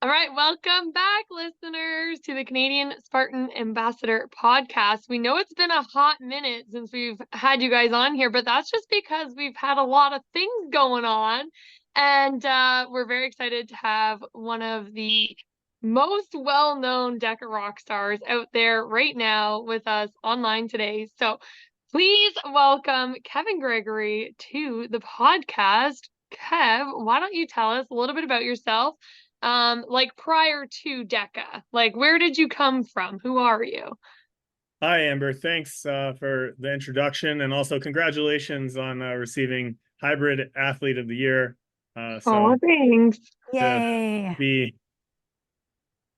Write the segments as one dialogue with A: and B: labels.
A: All right, welcome back, listeners, to the Canadian Spartan Ambassador podcast. We know it's been a hot minute since we've had you guys on here, but that's just because we've had a lot of things going on. And we're very excited to have one of the most well-known DEKA rock stars out there right now with us online today. So please welcome Kevin Gregory to the podcast. Kev, why don't you tell us a little bit about yourself? Like prior to DEKA, like where did you come from? Who are you?
B: Hi, Amber. Thanks for the introduction, and also congratulations on receiving Hybrid Athlete of the Year.
A: Oh, thanks.
B: To
C: Yay.
B: be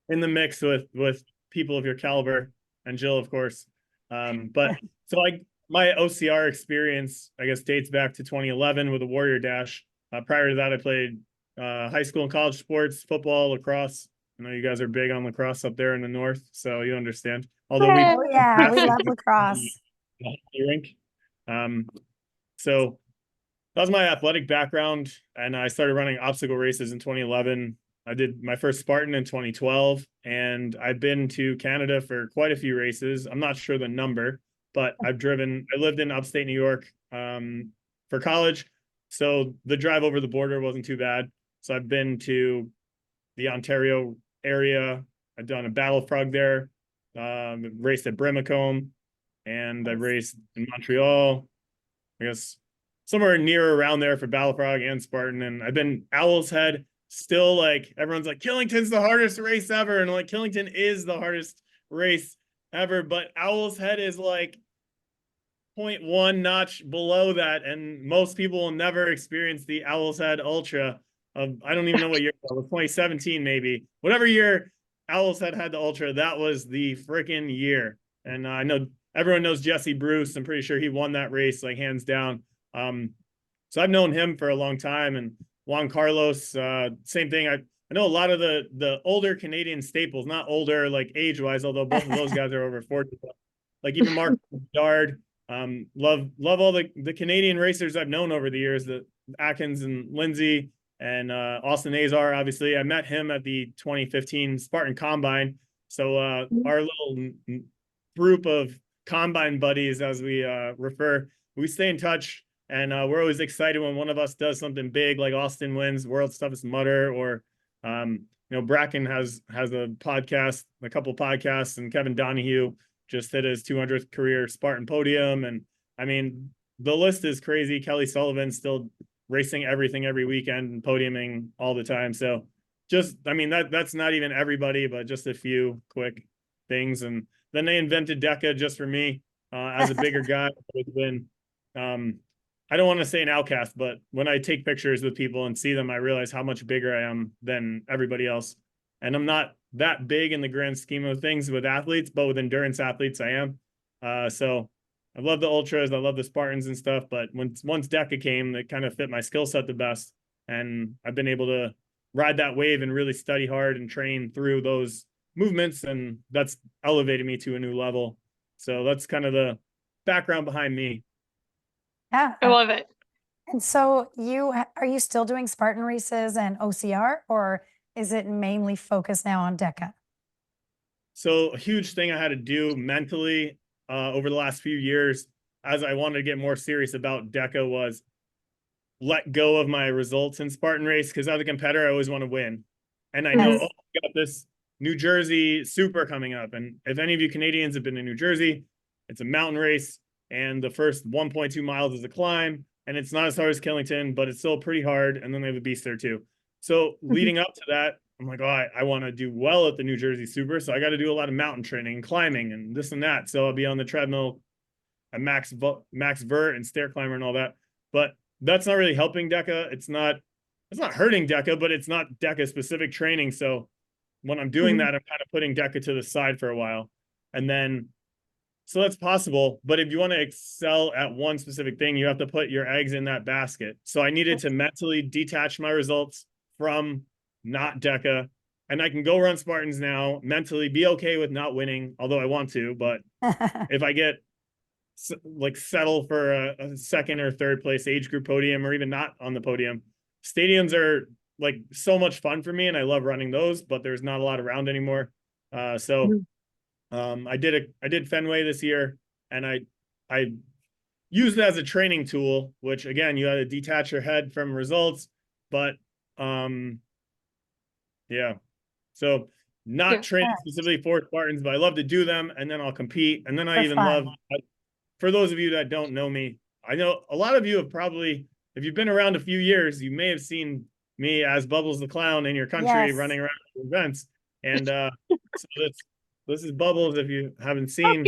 B: in the mix with people of your caliber, and Jill, of course. But so my OCR experience, I guess, dates back to 2011 with the Warrior Dash. Prior to that, I played high school and college sports, football, lacrosse. I know you guys are big on lacrosse up there in the north, so you understand. Although we
C: Oh yeah, we love lacrosse.
B: rink. So that was my athletic background, and I started running obstacle races in 2011. I did my first Spartan in 2012, and I've been to Canada for quite a few races. I'm not sure the number, but I lived in upstate New York for college, so the drive over the border wasn't too bad. So I've been to the Ontario area. I've done a battle frog there, raced at Brimacombe, and I've raced in Montreal, I guess somewhere near around there for battle frog and Spartan. And I've been Owl's Head. Still, like, everyone's like, Killington's the hardest race ever, and I'm like, Killington is the hardest race ever, but Owl's Head is like 0.1 notch below that, and most people will never experience the Owl's Head Ultra. I don't even know what year it was, 2017 maybe. Whatever year Owl's Head had the Ultra, that was the freaking year. And I know everyone knows Jesse Bruce. I'm pretty sure he won that race, like, hands down. So I've known him for a long time, and Juan Carlos, same thing. I know a lot of the older Canadian staples, not older like age-wise, although both of those guys are over 40. Like even Mark Dard. Love all the Canadian racers I've known over the years, the Atkins and Lindsay and Austin Azar, obviously. I met him at the 2015 Spartan Combine. So our little group of Combine buddies, as we refer, we stay in touch. And we're always excited when one of us does something big, like Austin wins World's Toughest Mudder, or Bracken has a podcast, a couple podcasts, and Kevin Donahue just hit his 200th career Spartan podium. And I mean, the list is crazy. Kelly Sullivan's still racing everything every weekend and podiuming all the time. So just, I mean, that's not even everybody, but just a few quick things. And then they invented DEKA just for me as a bigger guy. It's been, I don't want to say an outcast, but when I take pictures with people and see them, I realize how much bigger I am than everybody else. And I'm not that big in the grand scheme of things with athletes, but with endurance athletes, I am. So I love the ultras, I love the Spartans and stuff, but once DEKA came, it kind of fit my skill set the best. And I've been able to ride that wave and really study hard and train through those movements. And that's elevated me to a new level. So that's kind of the background behind me.
C: Yeah.
A: I love it.
C: And so are you still doing Spartan races and OCR, or is it mainly focused now on DEKA?
B: So a huge thing I had to do mentally over the last few years, as I wanted to get more serious about DEKA, was let go of my results in Spartan race, because as a competitor, I always want to win. And I know, I got this New Jersey Super coming up. And if any of you Canadians have been to New Jersey, it's a mountain race, and the first 1.2 miles is a climb, and it's not as hard as Killington, but it's still pretty hard. And then they have a beast there too. So leading up to that, I'm like, oh, I want to do well at the New Jersey Super. So I got to do a lot of mountain training and climbing and this and that. So I'll be on the treadmill at max vert and stair climber and all that. But that's not really helping DEKA. It's not hurting DEKA, but it's not DEKA specific training. So when I'm doing that, I'm kind of putting DEKA to the side for a while. And then, so that's possible. But if you want to excel at one specific thing, you have to put your eggs in that basket. So I needed to mentally detach my results from not DEKA, and I can go run Spartans now, mentally be okay with not winning, although I want to. But if I get like settle for a second or third place age group podium, or even not on the podium, stadiums are like so much fun for me, and I love running those, but there's not a lot around anymore. So I did Fenway this year, and I used it as a training tool, which again, you had to detach your head from results, but yeah. So not training specifically for Spartans, but I love to do them, and then I'll compete. And then I even love, for those of you that don't know me, I know a lot of you have probably, if you've been around a few years, you may have seen me as Bubbles the Clown in your country running around events. And so this is Bubbles if you haven't seen.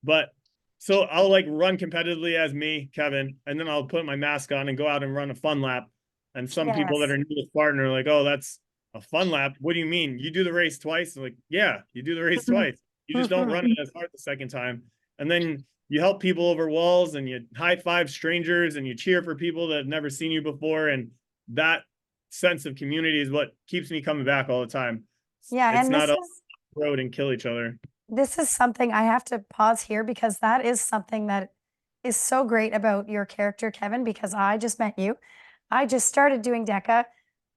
B: But so I'll like run competitively as me, Kevin, and then I'll put my mask on and go out and run a fun lap. And some people that are new to Spartan are like, oh, that's a fun lap. What do you mean? You do the race twice? I'm like, yeah, you do the race twice. You just don't run it as hard the second time. And then you help people over walls, and you high five strangers, and you cheer for people that have never seen you before. And that sense of community is what keeps me coming back all the time.
C: Yeah.
B: It's not a road and kill each other.
C: This is something I have to pause here, because that is something that is so great about your character, Kevin, because I just met you. I just started doing DEKA,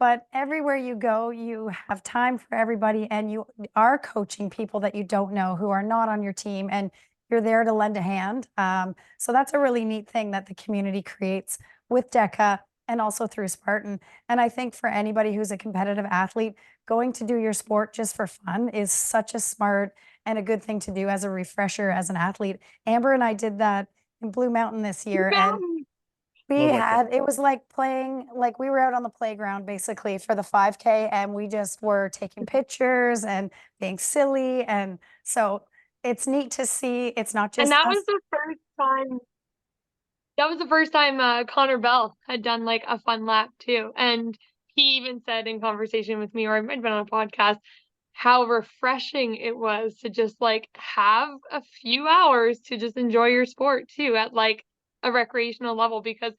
C: but everywhere you go, you have time for everybody, and you are coaching people that you don't know who are not on your team, and you're there to lend a hand. So that's a really neat thing that the community creates with DEKA and also through Spartan. And I think for anybody who's a competitive athlete, going to do your sport just for fun is such a smart and a good thing to do as a refresher as an athlete. Amber and I did that in Blue Mountain this year, and it was like playing, like we were out on the playground basically for the 5K, and we just were taking pictures and being silly. And so it's neat to see. It's not just
A: And that was the first time. That was the first time Connor Bell had done like a fun lap too. And he even said in conversation with me, or I might have been on a podcast, how refreshing it was to just like have a few hours to just enjoy your sport too at like a recreational level, because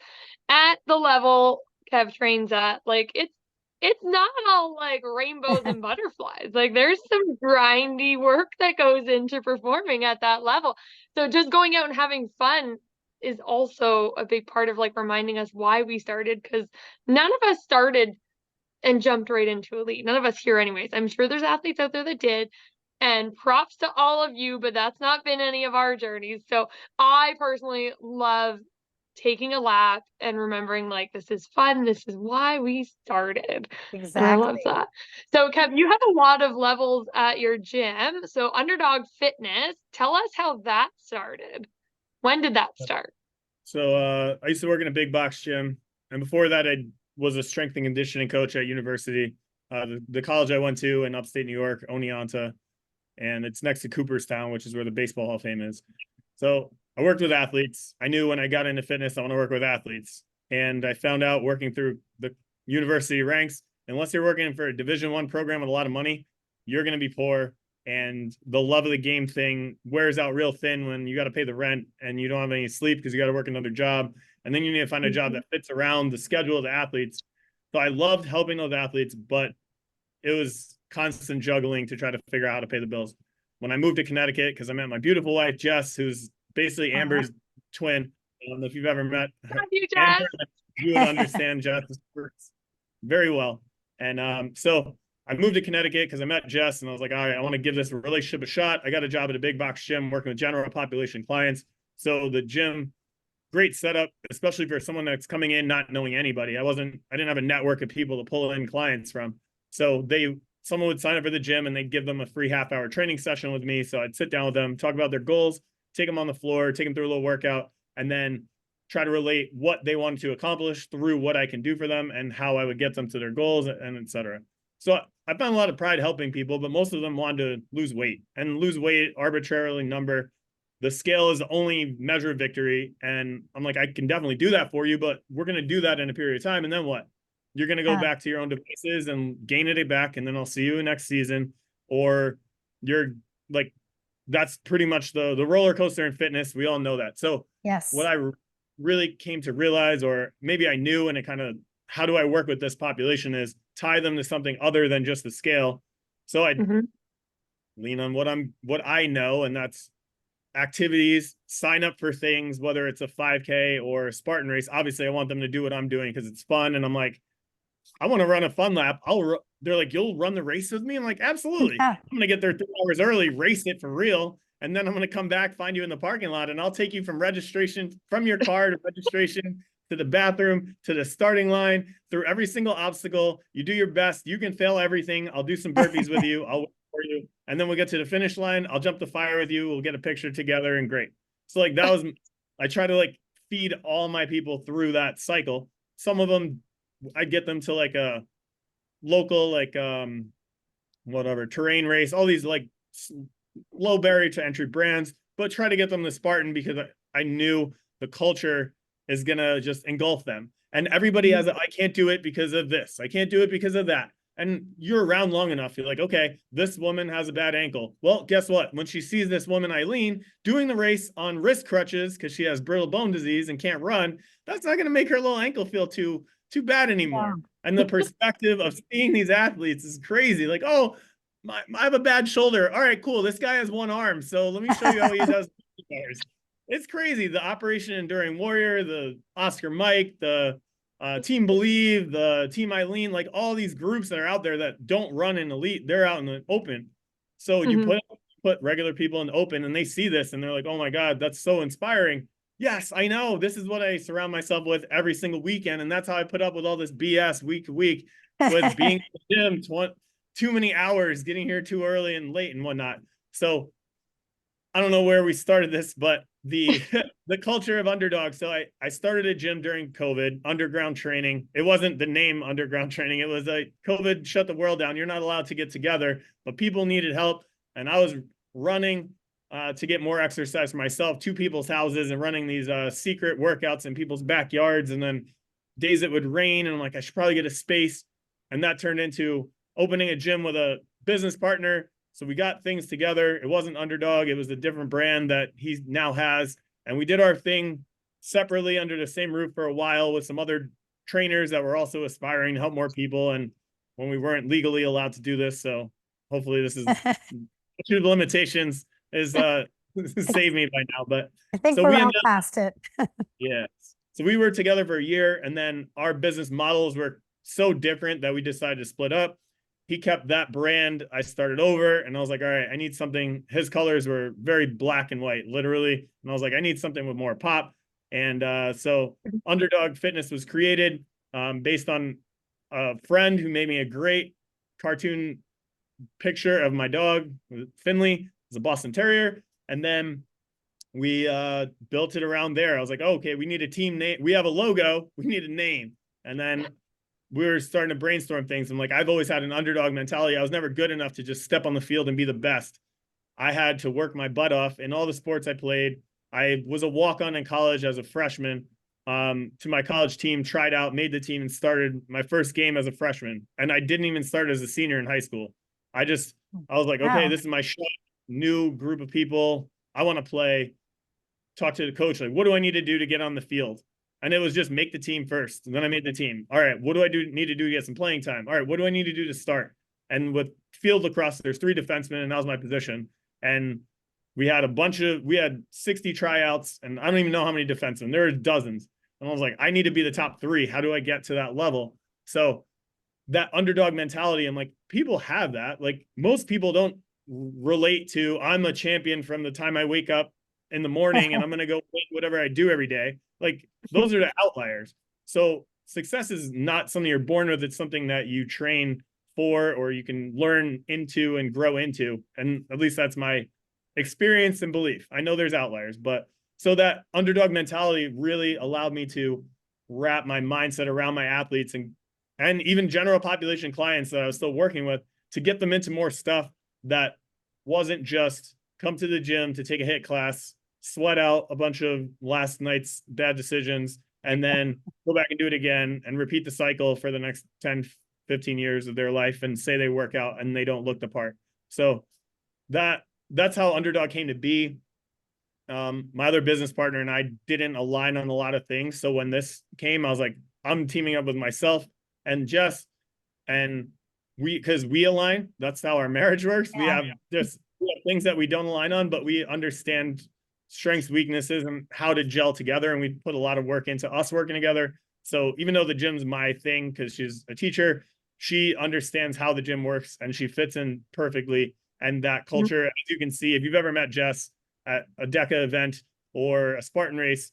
A: at the level Kev trains at, like it's not all like rainbows and butterflies. Like there's some grindy work that goes into performing at that level. So just going out and having fun is also a big part of like reminding us why we started, because none of us started and jumped right into elite. None of us here anyways. I'm sure there's athletes out there that did, and props to all of you, but that's not been any of our journeys. So I personally love taking a lap and remembering like this is fun, this is why we started.
C: exactly.
A: And I love that. So Kev, you have a lot of levels at your gym. So Underdog Fitness, tell us how that started. When did that start?
B: So I used to work in a big box gym, and before that I was a strength and conditioning coach at university. The college I went to in upstate New York, Oneonta, and it's next to Cooperstown, which is where the Baseball Hall of Fame is. So I worked with athletes. I knew when I got into fitness, I want to work with athletes. And I found out working through the university ranks, unless you're working for a Division I program with a lot of money, you're going to be poor. And the love of the game thing wears out real thin when you got to pay the rent and you don't have any sleep because you got to work another job. And then you need to find a job that fits around the schedule of the athletes. So I loved helping those athletes, but it was constant juggling to try to figure out how to pay the bills. When I moved to Connecticut, because I met my beautiful wife, Jess, who's basically Amber's twin. I don't know if you've ever met her.
A: You, Jess.
B: Amber, you would understand Jess very well. And so I moved to Connecticut because I met Jess, and I was like, all right, I want to give this relationship a shot. I got a job at a big box gym working with general population clients. So the gym, great setup, especially for someone that's coming in not knowing anybody. I didn't have a network of people to pull in clients from. So someone would sign up for the gym and they'd give them a free half-hour training session with me. So I'd sit down with them, talk about their goals, take them on the floor, take them through a little workout, and then try to relate what they wanted to accomplish through what I can do for them and how I would get them to their goals, and et cetera. So I found a lot of pride helping people, but most of them wanted to lose weight, and lose weight arbitrarily number. The scale is the only measure of victory. And I'm like, I can definitely do that for you, but we're going to do that in a period of time. And then what? You're going to go back to your own devices and gain it back. And then I'll see you next season. Or you're like, that's pretty much the roller coaster in fitness. We all know that. So
C: yes,
B: what I really came to realize, or maybe I knew, and it kind of, how do I work with this population, is tie them to something other than just the scale. So I lean on what I know, and that's activities, sign up for things, whether it's a 5K or a Spartan race. Obviously, I want them to do what I'm doing because it's fun. And I'm like, I want to run a fun lap. They're like, you'll run the race with me? I'm like, absolutely.
C: Yeah.
B: I'm going to get there 3 hours early, race it for real. And then I'm going to come back, find you in the parking lot, and I'll take you from your car to registration to the bathroom, to the starting line, through every single obstacle. You do your best. You can fail everything. I'll do some burpees with you. I'll wait for you. And then we'll get to the finish line. I'll jump the fire with you. We'll get a picture together, and great. So like I try to like feed all my people through that cycle. Some of them, I get them to like a local, like, whatever, terrain race, all these like low barrier to entry brands, but try to get them to Spartan because I knew the culture is going to just engulf them. And everybody has I can't do it because of this. I can't do it because of that. And you're around long enough. You're like, okay, this woman has a bad ankle. Well, guess what? When she sees this woman, Eileen, doing the race on wrist crutches because she has brittle bone disease and can't run, that's not going to make her little ankle feel too bad anymore. Yeah. And the perspective of seeing these athletes is crazy. Like, oh, I have a bad shoulder. All right, cool. This guy has one arm. So let me show you how he does. It's crazy. The Operation Enduring Warrior, the Oscar Mike, the Team Believe, the Team Eileen, like all these groups that are out there that don't run in elite, they're out in the open. So you put regular people in the open and they see this and they're like, oh my God, that's so inspiring. Yes, I know. This is what I surround myself with every single weekend. And that's how I put up with all this BS week to week with being in the gym too many hours, getting here too early and late and whatnot. So I don't know where we started this, but the culture of underdog. So I started a gym during COVID, underground training. It wasn't the name underground training. It was like COVID shut the world down. You're not allowed to get together, but people needed help. And I was running to get more exercise for myself to people's houses and running these secret workouts in people's backyards. And then days it would rain and I'm like, I should probably get a space. And that turned into opening a gym with a business partner. So we got things together. It wasn't Underdog. It was a different brand that he now has. And we did our thing separately under the same roof for a while with some other trainers that were also aspiring to help more people. And when we weren't legally allowed to do this. So hopefully this is through the limitations is save me by now. But
C: I think
B: so
C: we're all past it.
B: Yeah. So we were together for a year and then our business models were so different that we decided to split up. He kept that brand. I started over and I was like, all right, I need something. His colors were very black and white, literally. And I was like, I need something with more pop. And so Underdog Fitness was created based on a friend who made me a great cartoon picture of my dog, Finley. It's a Boston Terrier. And then we built it around there. I was like, oh, okay, we need a team name. We have a logo. We need a name. And then we were starting to brainstorm things. I'm like, I've always had an underdog mentality. I was never good enough to just step on the field and be the best. I had to work my butt off in all the sports I played. I was a walk-on in college as a freshman to my college team, tried out, made the team, and started my first game as a freshman. And I didn't even start as a senior in high school. I was like, okay, this is my shot. New group of people. I want to play. Talk to the coach. Like, what do I need to do to get on the field? And it was just make the team first. And then I made the team. All right, what do I need to do to get some playing time? All right, what do I need to do to start? And with field lacrosse, there's 3 defensemen, and that was my position. And we had 60 tryouts, and I don't even know how many defensemen. There were dozens. And I was like, I need to be the top 3. How do I get to that level? So that underdog mentality, I'm like, people have that. Like most people don't relate to, I'm a champion from the time I wake up in the morning and I'm going to go win whatever I do every day. Like those are the outliers. So success is not something you're born with. It's something that you train for, or you can learn into and grow into. And at least that's my experience and belief. I know there's outliers, but so that underdog mentality really allowed me to wrap my mindset around my athletes and even general population clients that I was still working with to get them into more stuff that wasn't just come to the gym to take a HIIT class, sweat out a bunch of last night's bad decisions, and then go back and do it again and repeat the cycle for the next 10, 15 years of their life and say they work out and they don't look the part. So that's how Underdog came to be. My other business partner and I didn't align on a lot of things. So when this came, I was like, I'm teaming up with myself and Jess, and because we align, that's how our marriage works. Yeah. We have things that we don't align on, but we understand strengths, weaknesses, and how to gel together. And we put a lot of work into us working together. So even though the gym's my thing, because she's a teacher, she understands how the gym works and she fits in perfectly. And that culture, as you can see, if you've ever met Jess at a DEKA event or a Spartan race,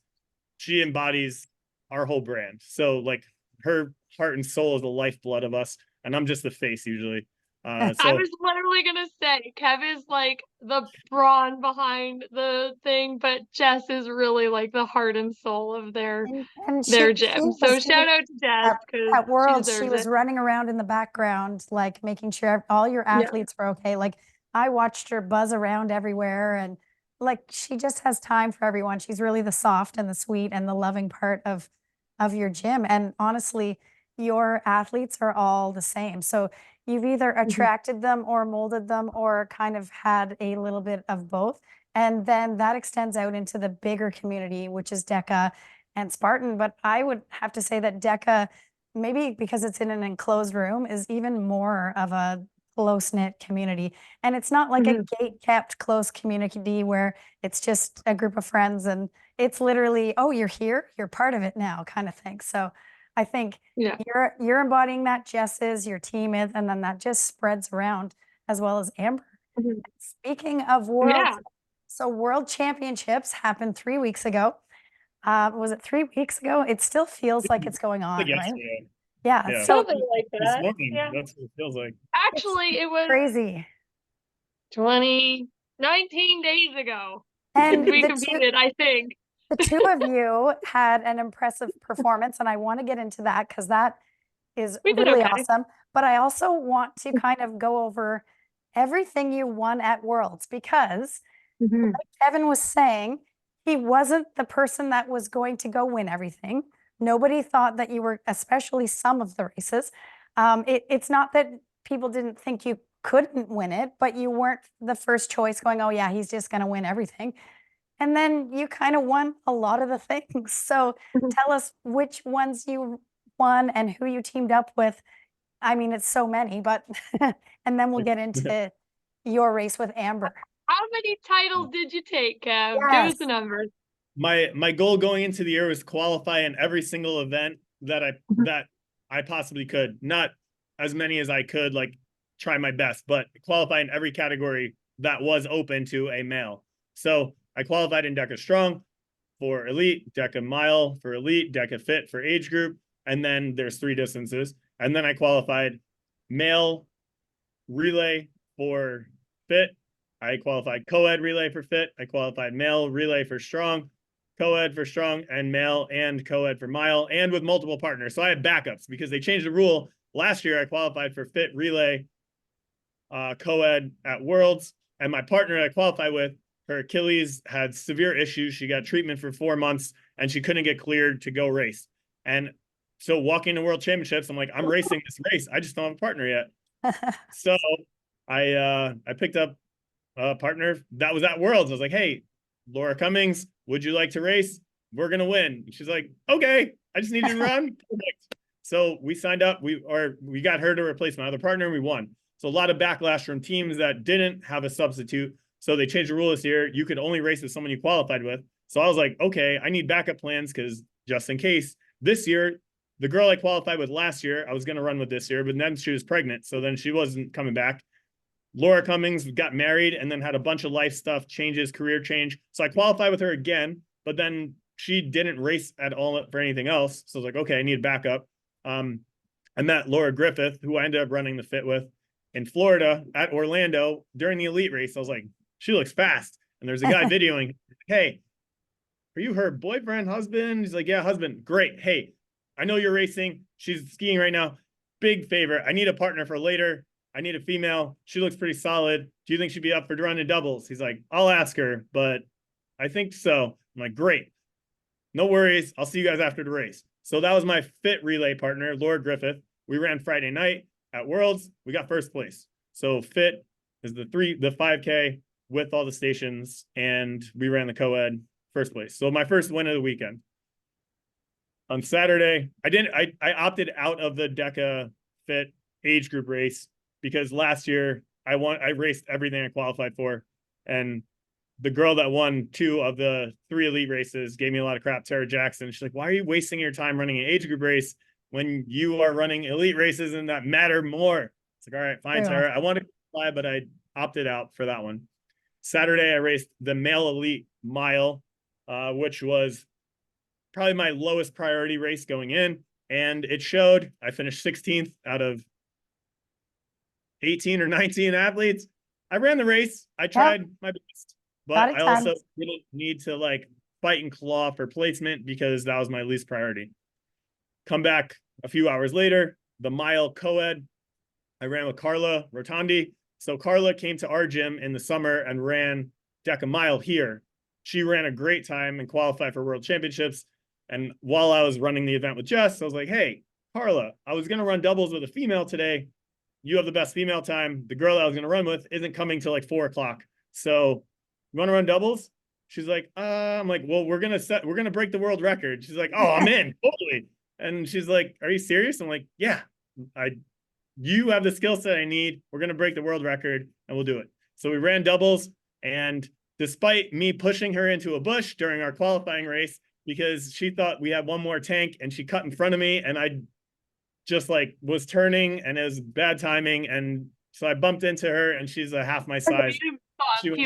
B: she embodies our whole brand. So like her heart and soul is the lifeblood of us. And I'm just the face usually.
A: I was literally gonna say Kev is like the brawn behind the thing, but Jess is really like the heart and soul of their gym. So shout out to Jess
C: at Worlds.
A: she
C: She was running around in the background, like making sure all your athletes were okay. Like I watched her buzz around everywhere, and like she just has time for everyone. She's really the soft and the sweet and the loving part of your gym. And honestly, your athletes are all the same. So you've either attracted them or molded them or kind of had a little bit of both. And then that extends out into the bigger community, which is DEKA and Spartan. But I would have to say that DEKA, maybe because it's in an enclosed room, is even more of a close-knit community. And it's not like a gate-kept close community where it's just a group of friends and it's literally, oh, you're here, you're part of it now kind of thing. So I think you're embodying that, Jess is, your team is, and then that just spreads around as well as Amber. Speaking of so World Championships happened 3 weeks ago. Was it 3 weeks ago? It still feels like it's going on, right? Yeah.
A: So something like that.
B: That's what it feels like.
A: Actually, it was
C: crazy.
A: 19 days ago.
C: And
A: we competed, I think.
C: The two of you had an impressive performance, and I want to get into that because that is really awesome. But I also want to kind of go over everything you won at Worlds because, like Kevin was saying, he wasn't the person that was going to go win everything. Nobody thought that you were, especially some of the races. It's not that people didn't think you couldn't win it, but you weren't the first choice going, oh yeah, he's just going to win everything. And then you kind of won a lot of the things. So tell us which ones you won and who you teamed up with. I mean, it's so many, but, and then we'll get into your race with Amber.
A: How many titles did you take, Kev? Give us the numbers.
B: My goal going into the year was qualify in every single event that I possibly could. Not as many as I could, like try my best, but qualify in every category that was open to a male. So I qualified in DEKA Strong for elite, DEKA Mile for elite, DEKA Fit for age group, and then there's 3 distances. And then I qualified male relay for fit. I qualified co-ed relay for fit. I qualified male relay for strong, co-ed for strong, and male and co-ed for mile, and with multiple partners. So I had backups because they changed the rule. Last year, I qualified for fit relay, co-ed at Worlds, and my partner I qualified with, her Achilles had severe issues. She got treatment for 4 months and she couldn't get cleared to go race. And so walking to World Championships, I'm like, I'm racing this race. I just don't have a partner yet. So I picked up a partner that was at Worlds. I was like, hey, Laura Cummings, would you like to race? We're going to win. She's like, okay, I just need to run. Perfect. So we signed up. We got her to replace my other partner and we won. So a lot of backlash from teams that didn't have a substitute. So they changed the rule this year. You could only race with someone you qualified with. So I was like, okay, I need backup plans because just in case. This year, the girl I qualified with last year, I was going to run with this year, but then she was pregnant. So then she wasn't coming back. Laura Cummings got married and then had a bunch of life stuff, changes, career change. So I qualified with her again, but then she didn't race at all for anything else. So I was like, okay, I need backup. I met Laura Griffith, who I ended up running the fit with in Florida at Orlando during the elite race. I was like, she looks fast. And there's a guy videoing, hey, are you her boyfriend, husband? He's like, yeah, husband. Great. Hey, I know you're racing. She's skiing right now. Big favor. I need a partner for later. I need a female. She looks pretty solid. Do you think she'd be up for running doubles? He's like, I'll ask her, but I think so. I'm like, great. No worries. I'll see you guys after the race. So that was my fit relay partner, Laura Griffith. We ran Friday night at Worlds. We got first place. So fit is the 5K with all the stations, and we ran the co-ed first place. So my first win of the weekend. On Saturday, I opted out of the DEKA Fit age group race because last year I raced everything I qualified for, and the girl that won 2 of the 3 elite races gave me a lot of crap, Tara Jackson. She's like, why are you wasting your time running an age group race when you are running elite races and that matter more? It's like, all right, fine, Tara. I want to fly, but I opted out for that one. Saturday, I raced the male elite mile, which was probably my lowest priority race going in. And it showed. I finished 16th out of 18 or 19 athletes. I ran the race. I tried my best, but I also didn't need to like fight and claw for placement because that was my least priority. Come back a few hours later, the mile co-ed, I ran with Carla Rotondi. So Carla came to our gym in the summer and ran DEKA mile here. She ran a great time and qualified for world championships. And while I was running the event with Jess, I was like, hey, Carla, I was going to run doubles with a female today. You have the best female time. The girl I was going to run with isn't coming till like 4 o'clock. So you want to run doubles? She's like, I'm like, well, we're going to break the world record. She's like, oh, I'm in. Totally. And she's like, are you serious? I'm like, yeah, you have the skill set I need. We're going to break the world record and we'll do it. So we ran doubles. And despite me pushing her into a bush during our qualifying race, because she thought we had one more tank and she cut in front of me and I just like was turning and it was bad timing. And so I bumped into her and she's a half my size. There's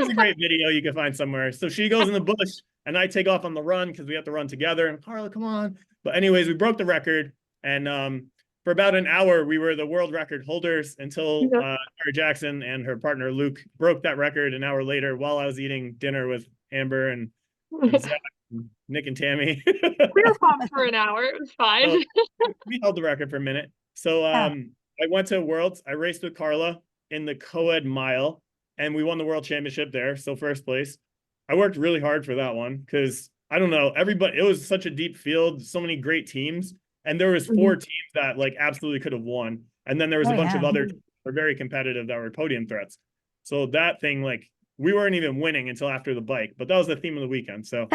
B: a great video you can find somewhere. So she goes in the bush and I take off on the run because we have to run together. And Carla, come on. But anyways, we broke the record. And for about an hour, we were the world record holders until Sarah Jackson and her partner, Luke, broke that record an hour later while I was eating dinner with Amber and Zach, and Nick and Tammy.
A: We were pumped for an hour. It was fine.
B: So we held the record for a minute. So I went to Worlds. I raced with Carla in the co-ed mile, and we won the world championship there. So first place. I worked really hard for that one because, I don't know, everybody, it was such a deep field, so many great teams. And there was 4 teams that like absolutely could have won. And then there was a bunch of other teams that were very competitive that were podium threats. So that thing, like, we weren't even winning until after the bike, but that was the theme of the weekend. So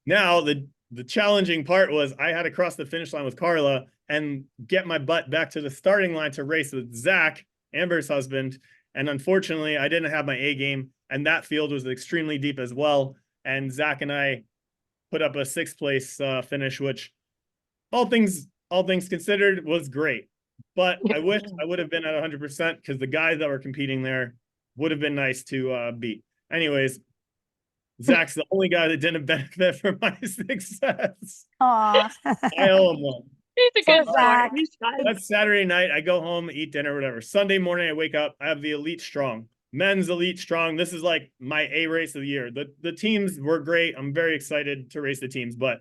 B: now the challenging part was I had to cross the finish line with Carla and get my butt back to the starting line to race with Zach, Amber's husband. And unfortunately, I didn't have my A game, and that field was extremely deep as well. And Zach and I put up a 6th place finish, which all things considered was great. But I wish I would have been at 100% because the guys that were competing there would have been nice to beat. Anyways, Zach's the only guy that didn't benefit from my success.
C: Aw.
B: I owe him one.
A: He's a good Zach.
B: That's Saturday night. I go home, eat dinner, whatever. Sunday morning, I wake up. I have the Elite Strong. Men's Elite Strong. This is like my A race of the year. The teams were great. I'm very excited to race the teams, but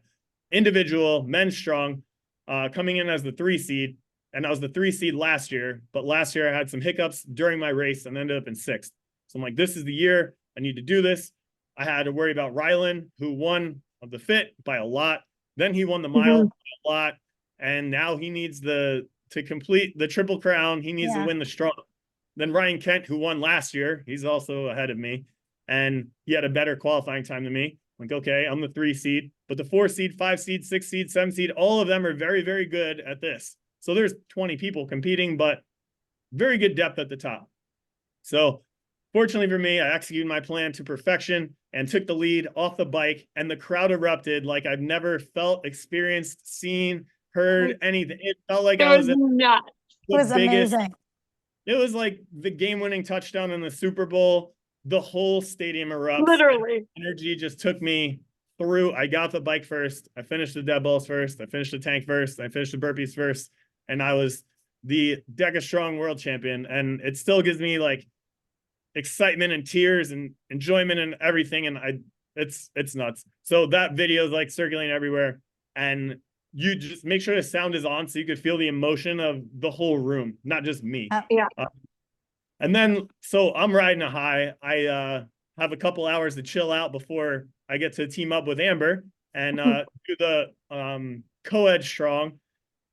B: individual men's strong coming in as the 3 seed. And I was the 3 seed last year, but last year I had some hiccups during my race and ended up in 6th. So I'm like, this is the year I need to do this. I had to worry about Rylan, who won of the fit by a lot. Then he won the mile by a lot. And now he needs to complete the Triple Crown. He needs to win the strong. Then Ryan Kent, who won last year, he's also ahead of me. And he had a better qualifying time than me. Like, okay, I'm the 3 seed, but the 4 seed, 5 seed, 6 seed, 7 seed, all of them are very, very good at this. So there's 20 people competing, but very good depth at the top. So fortunately for me, I executed my plan to perfection and took the lead off the bike, and the crowd erupted like I've never felt, experienced, seen, heard anything. It felt like I was
A: nuts.
C: It was amazing.
B: It was like the game-winning touchdown in the Super Bowl. The whole stadium erupts.
A: Literally.
B: Energy just took me through. I got the bike first. I finished the dead balls first. I finished the tank first. I finished the burpees first. And I was the DEKA Strong world champion. And it still gives me like excitement and tears and enjoyment and everything. And it's nuts. So that video is like circulating everywhere. And you just make sure the sound is on so you could feel the emotion of the whole room, not just me. And then, so I'm riding a high. I have a couple hours to chill out before I get to team up with Amber and do the co-ed strong.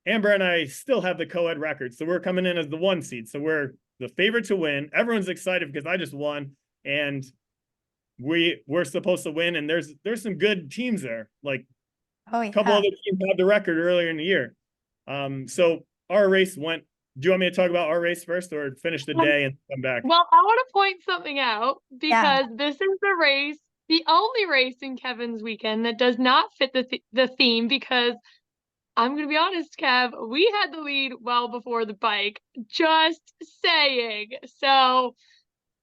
B: Amber and I still have the co-ed record. So we're coming in as the 1 seed. So we're the favorite to win. Everyone's excited because I just won. And we're supposed to win. And there's some good teams there. Like a couple other teams had the record earlier in the year. So our race went do you want me to talk about our race first or finish the day and come back?
A: Well, I want to point something out
C: Yeah.
A: because this is the race, the only race in Kevin's weekend that does not fit the theme, because I'm going to be honest, Kev, we had the lead well before the bike. Just saying. So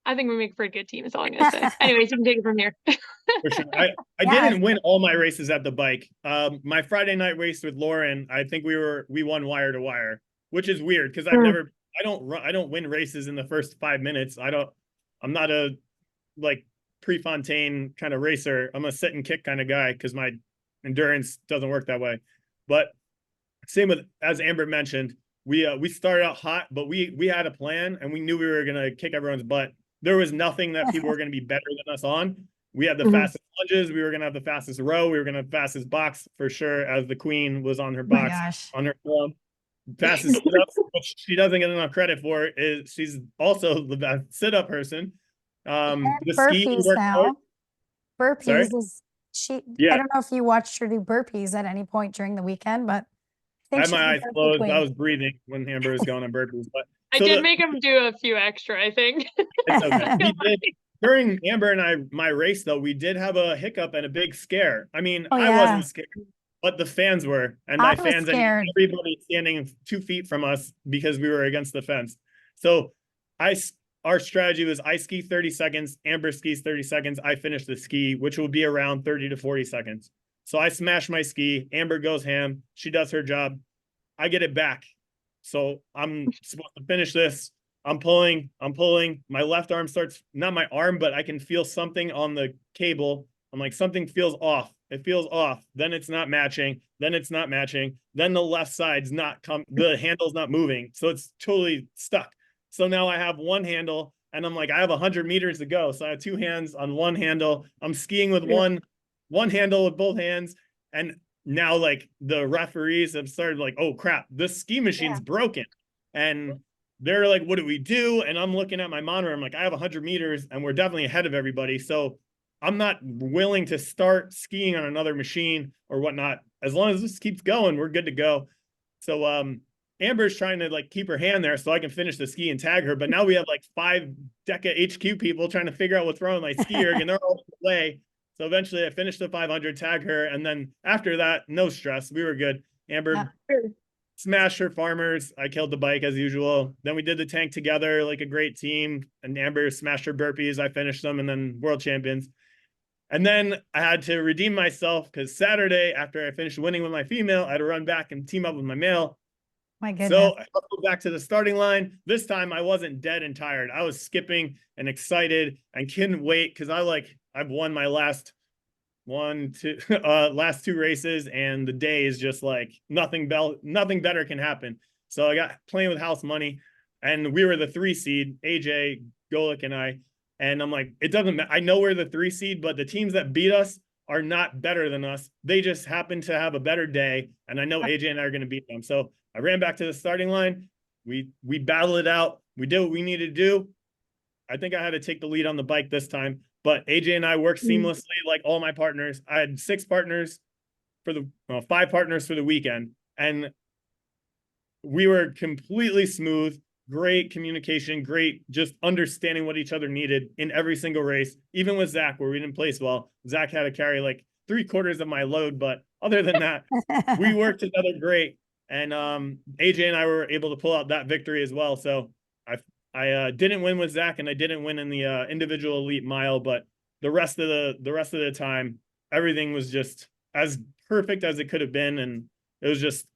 A: I think we make for a good team is all I'm going to say. Anyways, you can take it from here.
B: For sure. I
C: Yeah.
B: didn't win all my races at the bike. My Friday night race with Lauren, I think we won wire to wire, which is weird because I don't win races in the first 5 minutes. I'm not a like Prefontaine kind of racer. I'm a sit and kick kind of guy because my endurance doesn't work that way. But same with, as Amber mentioned, we started out hot, but we had a plan and we knew we were gonna kick everyone's butt. There was nothing that people were gonna be better than us on. We had the fastest lunges. We were gonna have the fastest row. We were gonna have the fastest box for sure, as the queen was on her
C: Oh my
B: box,
C: gosh.
B: on her throne. Fastest sit-ups, which she doesn't get enough credit for, is she's also the best sit-up person.
C: And
B: The ski
C: burpees
B: worked
C: now.
B: hard. Sorry?
C: Burpees is I
B: Yeah,
C: don't know if you watched her do burpees at any point during the weekend, but I
B: I
C: think
B: had
C: she's
B: my
C: a
B: eyes
C: burpee
B: closed. I
C: queen.
B: was breathing when Amber was going on burpees, but
A: I
B: so
A: did make him do a few extra, I think.
B: it's okay. We did during Amber and my race though. We did have a hiccup and a big scare. I mean,
C: Oh
B: I
C: yeah.
B: wasn't scared, but the fans were, and
C: I
B: by
C: was
B: fans, I mean
C: scared.
B: everybody standing 2 feet from us because we were against the fence. So our strategy was I ski 30 seconds, Amber skis 30 seconds. I finish the ski, which will be around 30 to 40 seconds. So I smash my ski. Amber goes ham. She does her job. I get it back. So I'm supposed to finish this. I'm pulling. My left arm starts, not my arm, but I can feel something on the cable. I'm like, something feels off. It feels off. Then it's not matching. Then it's not matching. Then the left side's the handle's not moving. So it's totally stuck. So now I have one handle and I'm like, I have 100 meters to go. So I have 2 hands on one handle. I'm skiing with one handle with both hands. And now like the referees have started like, oh crap, this ski machine's broken. And they're like, what do we do? And I'm looking at my monitor. I'm like, I have 100 meters and we're definitely ahead of everybody. So I'm not willing to start skiing on another machine or whatnot. As long as this keeps going, we're good to go. So Amber's trying to like keep her hand there so I can finish the ski and tag her. But now we have like 5 DEKA HQ people trying to figure out what's wrong with my ski rig, and they're all in the way. So eventually I finished the 500, tag her. And then after that, no stress. We were good. Amber smashed her farmers. I killed the bike as usual. Then we did the tank together like a great team. And Amber smashed her burpees. I finished them, and then world champions. And then I had to redeem myself because Saturday, after I finished winning with my female, I had to run back and team up with my male.
C: My goodness.
B: So I go back to the starting line. This time I wasn't dead and tired. I was skipping and excited and couldn't wait because I've won my last 2 races, and the day is just like nothing better can happen. So I got playing with house money, and we were the 3 seed, AJ, Golik, and I. And I'm like, it doesn't matter. I know we're the 3 seed, but the teams that beat us are not better than us. They just happen to have a better day. And I know AJ and I are going to beat them. So I ran back to the starting line. We battled it out. We did what we needed to do. I think I had to take the lead on the bike this time, but AJ and I worked seamlessly like all my partners. I had 5 partners for the weekend, and we were completely smooth. Great communication, great just understanding what each other needed in every single race. Even with Zach, where we didn't place well, Zach had to carry like 3/4 of my load. But other than that, we worked together great. And AJ and I were able to pull out that victory as well. So I didn't win with Zach, and I didn't win in the individual elite mile. But the rest of the time, everything was just as perfect as it could have been, and it was just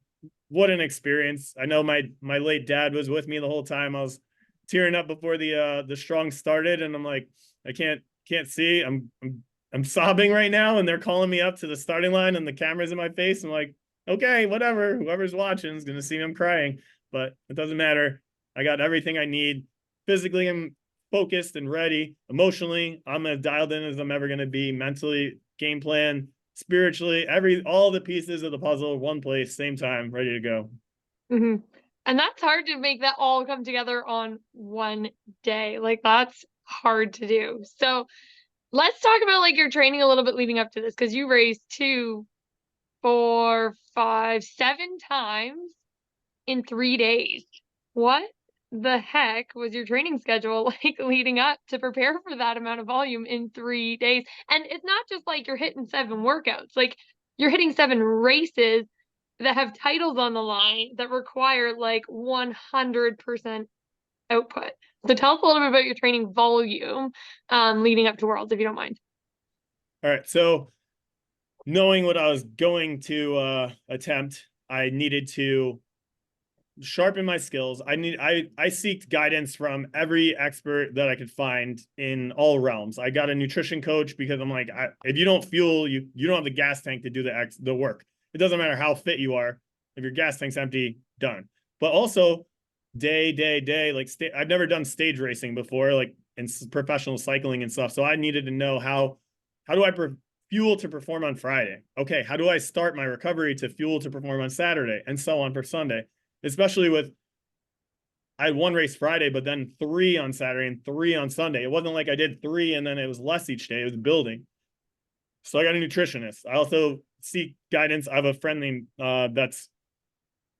B: what an experience. I know my late dad was with me the whole time. I was tearing up before the strong started, and I'm like, I can't see. I'm sobbing right now, and they're calling me up to the starting line, and the camera's in my face. I'm like, okay, whatever. Whoever's watching is gonna see me. I'm crying, but it doesn't matter. I got everything I need. Physically, I'm focused and ready. Emotionally, I'm as dialed in as I'm ever gonna be. Mentally, game plan. Spiritually, all the pieces of the puzzle, one place, same time, ready to go.
A: And that's hard to make that all come together on one day. Like, that's hard to do. So let's talk about like your training a little bit leading up to this, because you raced 2, 4, 5, 7 times in 3 days. what the heck was your training schedule like leading up to prepare for that amount of volume in 3 days? And it's not just like you're hitting 7 workouts, like you're hitting 7 races that have titles on the line that require like 100% output. So tell us a little bit about your training volume leading up to Worlds, if you don't mind.
B: All right. So knowing what I was going to attempt, I needed to sharpen my skills. I seeked guidance from every expert that I could find in all realms. I got a nutrition coach because I'm like, if you don't fuel, you don't have the gas tank to do the work. It doesn't matter how fit you are. If your gas tank's empty, done. But also day, like I've never done stage racing before, like in professional cycling and stuff. So I needed to know how do I fuel to perform on Friday? Okay, how do I start my recovery to fuel to perform on Saturday, and so on for Sunday? Especially with, I had 1 race Friday, but then 3 on Saturday and 3 on Sunday. It wasn't like I did 3 and then it was less each day. It was building. So I got a nutritionist. I also seek guidance. I have a friend named that's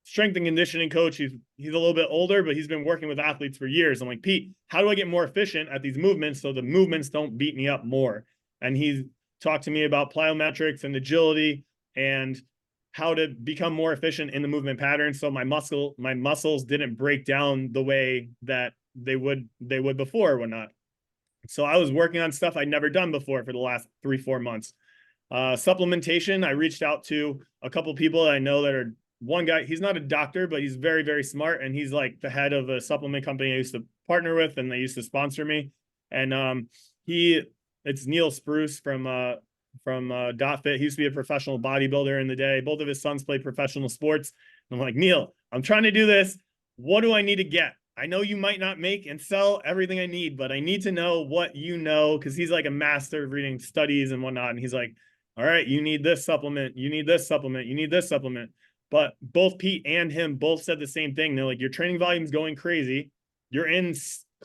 B: strength and conditioning coach. He's a little bit older, but he's been working with athletes for years. I'm like, Pete, how do I get more efficient at these movements so the movements don't beat me up more? And he's talked to me about plyometrics and agility and how to become more efficient in the movement pattern, so my muscles didn't break down the way that they would before or whatnot. So I was working on stuff I'd never done before for the last 3-4 months. Supplementation, I reached out to a couple people that I know that are, one guy, he's not a doctor, but he's very, very smart, and he's like the head of a supplement company I used to partner with, and they used to sponsor me. And it's Neil Spruce from DotFit. He used to be a professional bodybuilder in the day. Both of his sons played professional sports. I'm like, Neil, I'm trying to do this. What do I need to get? I know you might not make and sell everything I need, but I need to know what you know, because he's like a master of reading studies and whatnot. And he's like, all right, you need this supplement. You need this supplement. You need this supplement. But both Pete and him both said the same thing. They're like, your training volume's going crazy. You're in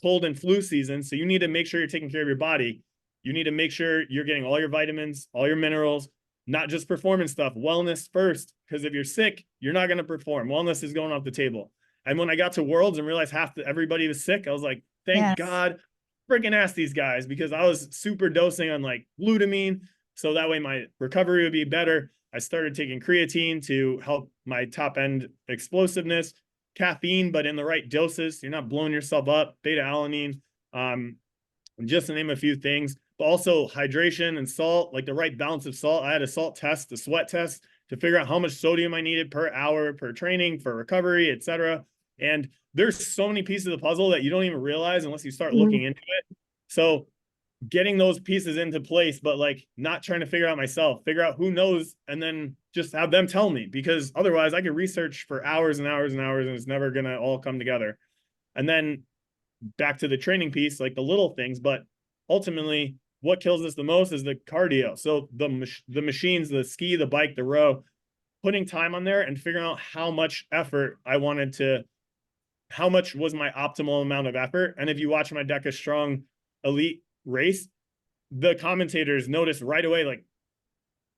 B: cold and flu season, so you need to make sure you're taking care of your body. You need to make sure you're getting all your vitamins, all your minerals, not just performance stuff, wellness first. Because if you're sick, you're not going to perform. Wellness is going off the table. And when I got to Worlds and realized everybody was sick, I was like, thank God, freaking ask these guys, because I was super dosing on like glutamine. So that way my recovery would be better. I started taking creatine to help my top end explosiveness, caffeine, but in the right doses. So you're not blowing yourself up, beta alanine, just to name a few things. But also hydration and salt, like the right balance of salt. I had a salt test, a sweat test, to figure out how much sodium I needed per hour, per training, for recovery, etc. And there's so many pieces of the puzzle that you don't even realize unless you start looking into it. So getting those pieces into place, but like not trying to figure out myself, figure out who knows, and then just have them tell me, because otherwise I could research for hours and hours and hours and it's never going to all come together. And then back to the training piece, like the little things, but ultimately what kills us the most is the cardio. So the machines, the ski, the bike, the row, putting time on there and figuring out how much effort I wanted to, how much was my optimal amount of effort. And if you watch my DEKA Strong Elite race, the commentators notice right away, like,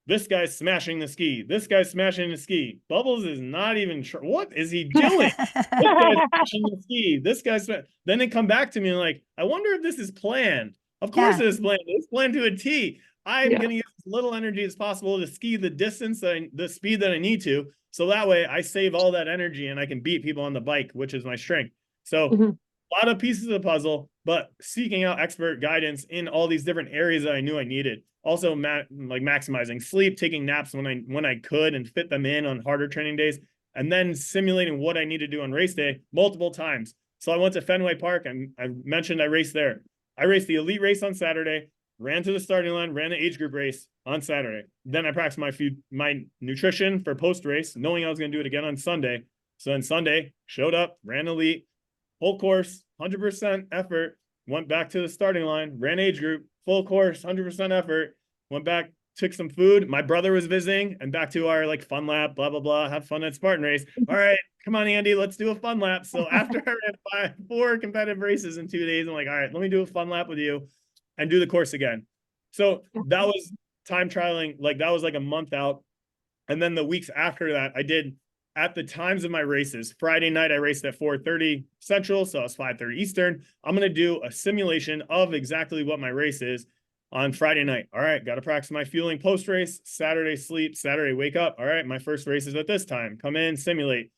B: this guy's smashing the ski. This guy's smashing the ski. Bubbles is not even sure. What is he doing? This guy's smashing the ski. This guy's. Then they come back to me and like, I wonder if this is planned. Of course it is planned. It's planned to a T. I'm going to use as little energy as possible to ski the distance, the speed that I need to. So that way I save all that energy and I can beat people on the bike, which is my strength. So a lot of pieces of the puzzle, but seeking out expert guidance in all these different areas that I knew I needed. Also, like maximizing sleep, taking naps when I could and fit them in on harder training days, and then simulating what I need to do on race day multiple times. So I went to Fenway Park, and I mentioned I raced there. I raced the elite race on Saturday, ran to the starting line, ran the age group race on Saturday. Then I practiced my nutrition for post-race, knowing I was going to do it again on Sunday. So then Sunday, showed up, ran elite, whole course, 100% effort, went back to the starting line, ran age group, full course, 100% effort, went back, took some food. My brother was visiting, and back to our like fun lap, blah, blah, blah, have fun at Spartan Race. All right, come on, Andy, let's do a fun lap. So after I ran 4 competitive races in 2 days, I'm like, all right, let me do a fun lap with you and do the course again. So that was time trialing. Like that was like a month out. And then the weeks after that, I did at the times of my races. Friday night, I raced at 4:30 Central, so it's 5:30 Eastern. I'm going to do a simulation of exactly what my race is on Friday night. All right, got to practice my fueling post-race. Saturday, sleep. Saturday, wake up. All right, my first race is at this time. Come in, simulate.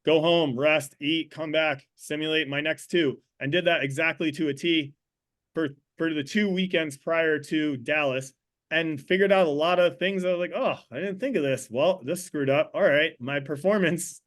B: Go home, rest, eat, come back, simulate my next two. And did that exactly to a T for the 2 weekends prior to Dallas, and figured out a lot of things. I was like, oh, I didn't think of this. Well, this screwed up. All right, my performance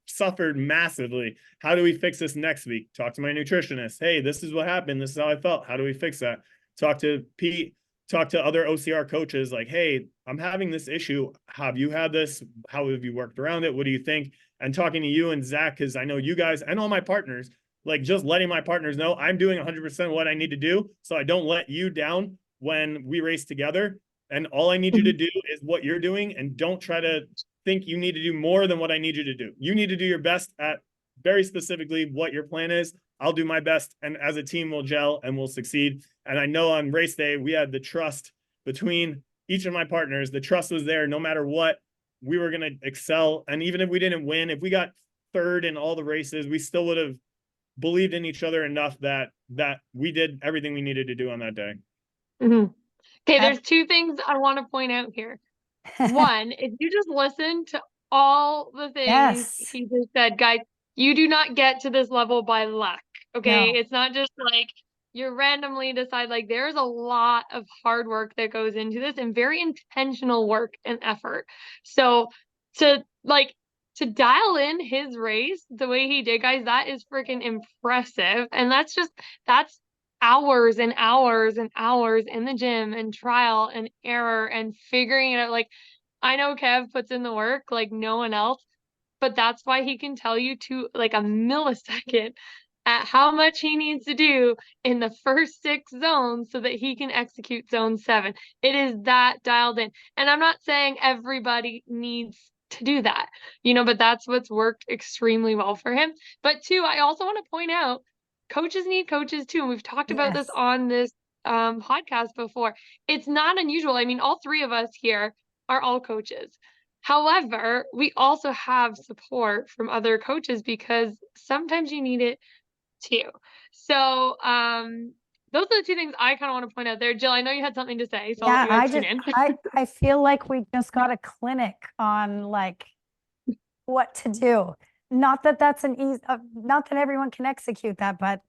B: suffered massively. How do we fix this next week? Talk to my nutritionist. Hey, this is what happened. This is how I felt. How do we fix that? Talk to Pete. Talk to other OCR coaches like, hey, I'm having this issue. Have you had this? How have you worked around it? What do you think? And talking to you and Zach, because I know you guys and all my partners, like just letting my partners know I'm doing 100% what I need to do, so I don't let you down when we race together. And all I need you to do is what you're doing, and don't try to think you need to do more than what I need you to do. You need to do your best at very specifically what your plan is. I'll do my best, and as a team we'll gel and we'll succeed. And I know on race day we had the trust between each of my partners. The trust was there. No matter what, we were going to excel. And even if we didn't win, if we got third in all the races, we still would have believed in each other enough that we did everything we needed to do on that day.
A: Okay, there's two things I want to point out here. One, if you just listen to all the things he just said, guys, you do not get to this level by luck. Okay, it's not just like you randomly decide. Like, there's a lot of hard work that goes into this, and very intentional work and effort. So to dial in his race the way he did, guys, that is freaking impressive. And that's hours and hours and hours in the gym and trial and error and figuring it out. Like, I know Kev puts in the work like no one else, but that's why he can tell you to like a millisecond at how much he needs to do in the first 6 zones so that he can execute zone 7. It is that dialed in. And I'm not saying everybody needs to do that, but that's what's worked extremely well for him. But 2, I also want to point out, coaches need coaches too. And we've talked about this on this podcast before. It's not unusual. I mean, all 3 of us here are all coaches. However, we also have support from other coaches because sometimes you need it too. So those are the 2 things I kind of want to point out there. Jill, I know you had something to say, so I'll let you tune in.
C: I feel like we just got a clinic on like what to do. Not that that's an easy, not that everyone can execute that, but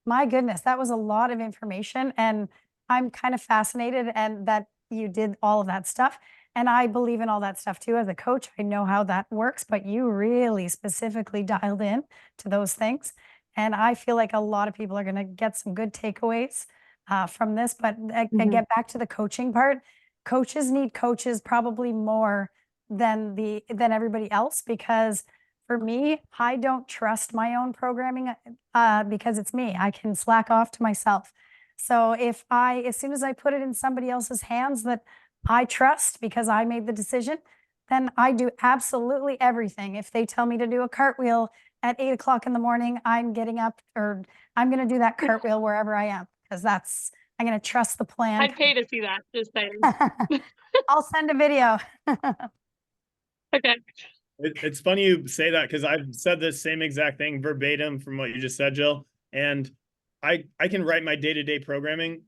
C: my goodness, that was a lot of information, and I'm kind of fascinated and that you did all of that stuff. And I believe in all that stuff too. As a coach, I know how that works, but you really specifically dialed in to those things. And I feel like a lot of people are going to get some good takeaways from this. But I get back to the coaching part. Coaches need coaches probably more than everybody else, because for me, I don't trust my own programming because it's me. I can slack off to myself. So as soon as I put it in somebody else's hands that I trust because I made the decision, then I do absolutely everything. If they tell me to do a cartwheel at 8 o'clock in the morning, I'm getting up, or I'm going to do that cartwheel wherever I am, because I'm going to trust the plan.
A: I'd pay to see that, just saying.
C: I'll send a video.
A: Okay.
B: It's funny you say that, because I've said the same exact thing verbatim from what you just said, Jill. And I can write my day-to-day programming,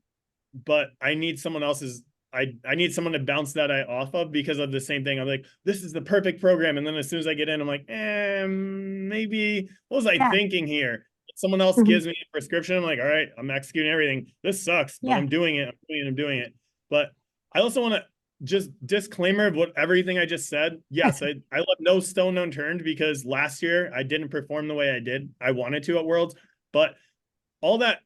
B: but I need someone else's. I need someone to bounce that off of, because of the same thing. I'm like, this is the perfect program. And then as soon as I get in, I'm like, maybe, what was I thinking here? Someone else gives me a prescription. I'm like, all right, I'm executing everything. This sucks, but I'm doing it. I'm doing it. But I also want to just disclaimer of what everything I just said. Yes, I left no stone unturned, because last year I didn't perform the way I wanted to at Worlds, but all that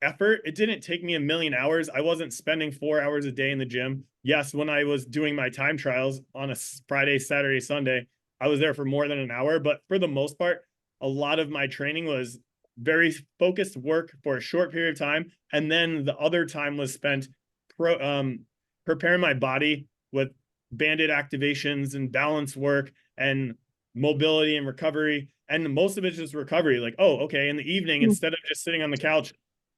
B: effort, it didn't take me a million hours. I wasn't spending 4 hours a day in the gym. Yes, when I was doing my time trials on a Friday, Saturday, Sunday, I was there for more than an hour. But for the most part, a lot of my training was very focused work for a short period of time. And then the other time was spent preparing my body with banded activations and balance work and mobility and recovery. And most of it's just recovery. Like, oh, okay, in the evening, instead of just sitting on the couch,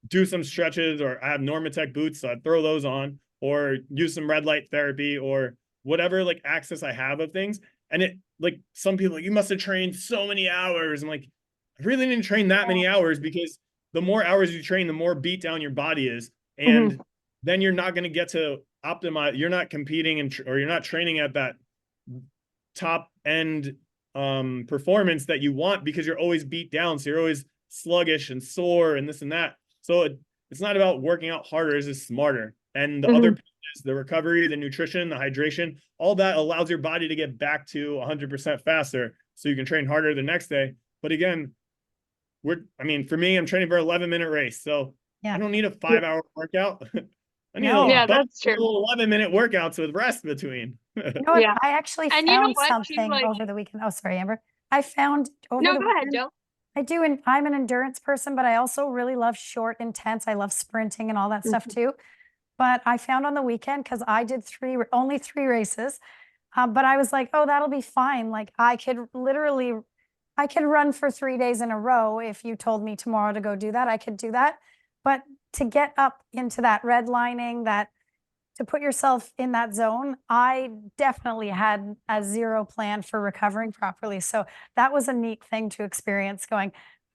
B: do some stretches, or I have Normatec boots, so I'd throw those on, or use some red light therapy, or whatever like access I have of things. And it, like, some people, you must have trained so many hours. I'm like, I really didn't train that many hours, because the more hours you train, the more beat down your body is. And then you're not going to get to optimize. You're not competing or you're not training at that top end performance that you want, because you're always beat down. So you're always sluggish and sore and this and that. So it's not about working out harder, it's just smarter. And the other pieces, the recovery, the nutrition, the hydration, all that allows your body to get back to 100% faster, so you can train harder the next day. But again, for me, I'm training for an 11-minute race, so I don't need a 5-hour workout. I need
A: that's true.
B: 11-minute workouts with rest between.
C: You know what? I actually found something
A: like,
C: over the weekend. Oh, sorry, Amber. I found over
A: no,
C: the
A: go
C: weekend.
A: ahead, Joe.
C: I do, and I'm an endurance person, but I also really love short, intense. I love sprinting and all that stuff too. But I found on the weekend, because I did only 3 races, but I was like, oh, that'll be fine. Like, I could run for 3 days in a row. If you told me tomorrow to go do that, I could do that. But to get up into that redlining, to put yourself in that zone, I definitely had a zero plan for recovering properly. So that was a neat thing to experience, going,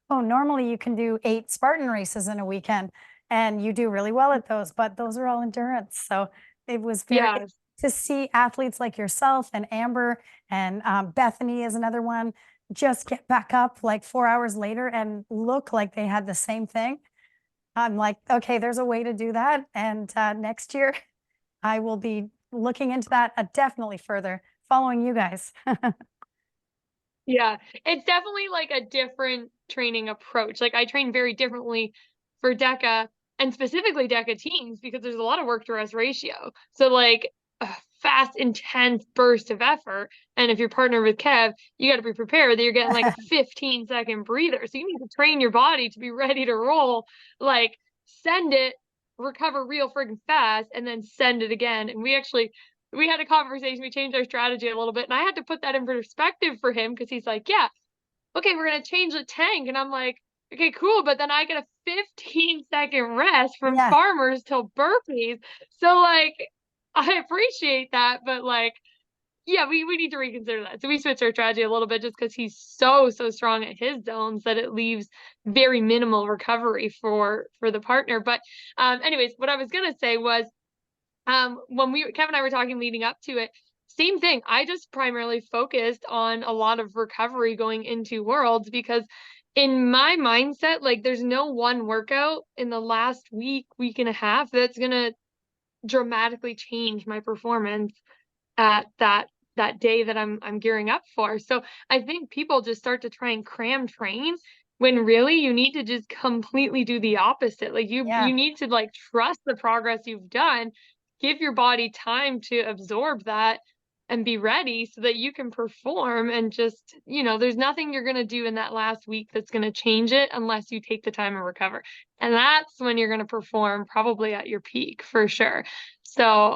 C: oh, normally you can do 8 Spartan races in a weekend and you do really well at those, but those are all endurance. So it was very to see athletes like yourself and Amber and Bethany is another one, just get back up like 4 hours later and look like they had the same thing. I'm like, okay, there's a way to do that. And next year I will be looking into that definitely further, following you guys.
A: Yeah, it's definitely like a different training approach. Like, I train very differently for DEKA, and specifically DEKA teams, because there's a lot of work to rest ratio. So like a fast, intense burst of effort. And if you're partnered with Kev, you got to be prepared that you're getting like a 15-second breather. So you need to train your body to be ready to roll, like send it, recover real friggin' fast, and then send it again. And we had a conversation, we changed our strategy a little bit, and I had to put that in perspective for him, because he's like, yeah, okay, we're going to change the tank. And I'm like, okay, cool. But then I get a 15-second rest from farmers till burpees. So like, I appreciate that, but like, yeah, we need to reconsider that. So we switched our strategy a little bit, just because he's so strong at his zones that it leaves very minimal recovery for the partner. But anyways, what I was going to say was, when Kevin and I were talking leading up to it, same thing. I just primarily focused on a lot of recovery going into Worlds, because in my mindset, like, there's no one workout in the last week and a half that's going to dramatically change my performance at that day that I'm gearing up for. So I think people just start to try and cram train, when really you need to just completely do the opposite. Like, you need to like trust the progress you've done, give your body time to absorb that and be ready, so that you can perform. And just, there's nothing you're going to do in that last week that's going to change it, unless you take the time and recover. And that's when you're going to perform probably at your peak for sure. So,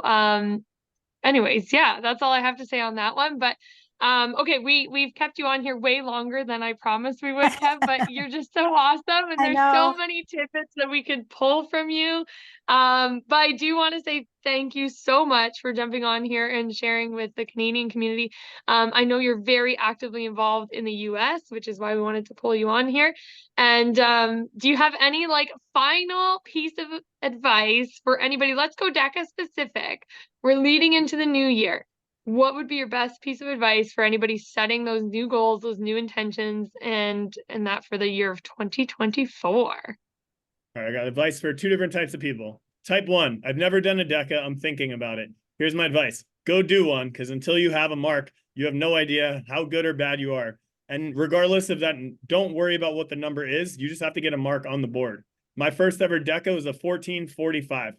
A: anyways, yeah, that's all I have to say on that one. But okay, we've kept you on here way longer than I promised we would, Kev, but you're just so awesome, and there's so many tidbits that we could pull from you. But I do want to say thank you so much for jumping on here and sharing with the Canadian community. I know you're very actively involved in the US, which is why we wanted to pull you on here. And do you have any like final piece of advice for anybody? Let's go DEKA specific. We're leading into the new year. What would be your best piece of advice for anybody setting those new goals, those new intentions, and that for the year of 2024?
B: All right, I got advice for 2 different types of people. Type 1, I've never done a DEKA, I'm thinking about it. Here's my advice. Go do one, because until you have a mark, you have no idea how good or bad you are. And regardless of that, don't worry about what the number is. You just have to get a mark on the board. My first ever DEKA was a 14:45.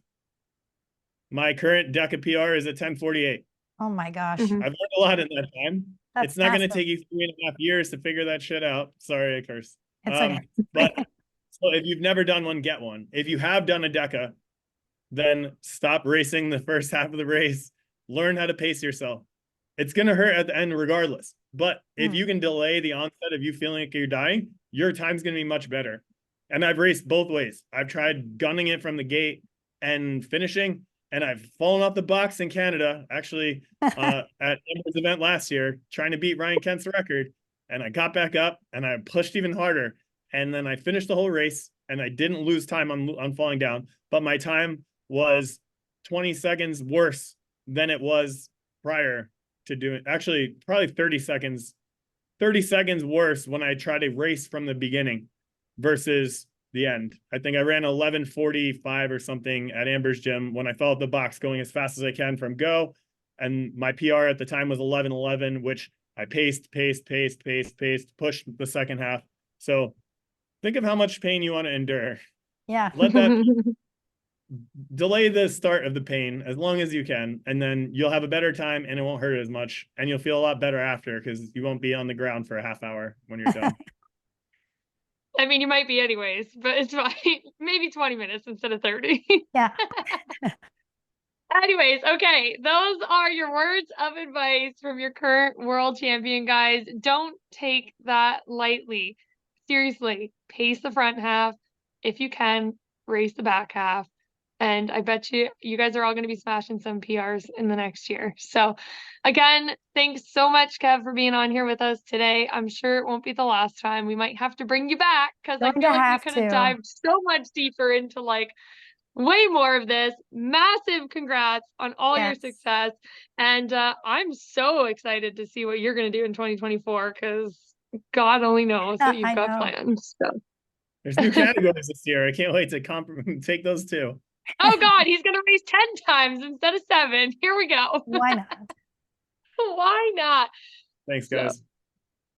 B: My current DEKA PR is a 10:48.
C: Oh my gosh.
B: I've learned a lot in that time. It's not going to take you 3.5 years to figure that shit out. Sorry, I cursed.
C: It's okay.
B: But so if you've never done one, get one. If you have done a DEKA, then stop racing the first half of the race. Learn how to pace yourself. It's going to hurt at the end regardless. But if you can delay the onset of you feeling like you're dying, your time's going to be much better. And I've raced both ways. I've tried gunning it from the gate and finishing, and I've fallen off the box in Canada, actually, at Amber's event last year, trying to beat Ryan Kent's record. And I got back up and I pushed even harder. And then I finished the whole race and I didn't lose time on falling down, but my time was 20 seconds worse than it was prior to doing, actually probably 30 seconds worse when I tried to race from the beginning versus the end. I think I ran 11:45 or something at Amber's gym when I fell out the box going as fast as I can from go. And my PR at the time was 11:11, which I paced, pushed the second half. So think of how much pain you want to endure.
C: Yeah.
B: Let that delay the start of the pain as long as you can, and then you'll have a better time and it won't hurt as much, and you'll feel a lot better after because you won't be on the ground for a half hour when you're done.
A: I mean, you might be anyways, but it's fine. Maybe 20 minutes instead of 30.
C: Yeah.
A: Anyways, okay, those are your words of advice from your current world champion, guys. Don't take that lightly. Seriously, pace the front half. If you can, race the back half. And I bet you guys are all going to be smashing some PRs in the next year. So again, thanks so much, Kev, for being on here with us today. I'm sure it won't be the last time. We might have to bring you back because I feel like we could have dived so much deeper into like way more of this. Massive congrats on all your success. And I'm so excited to see what you're going to do in 2024 because God only knows what you've got planned. So.
B: There's new categories this year. I can't wait to take those too.
A: Oh God, he's going to race 10 times instead of 7. Here we go.
C: Why not?
A: Why not?
B: Thanks, guys.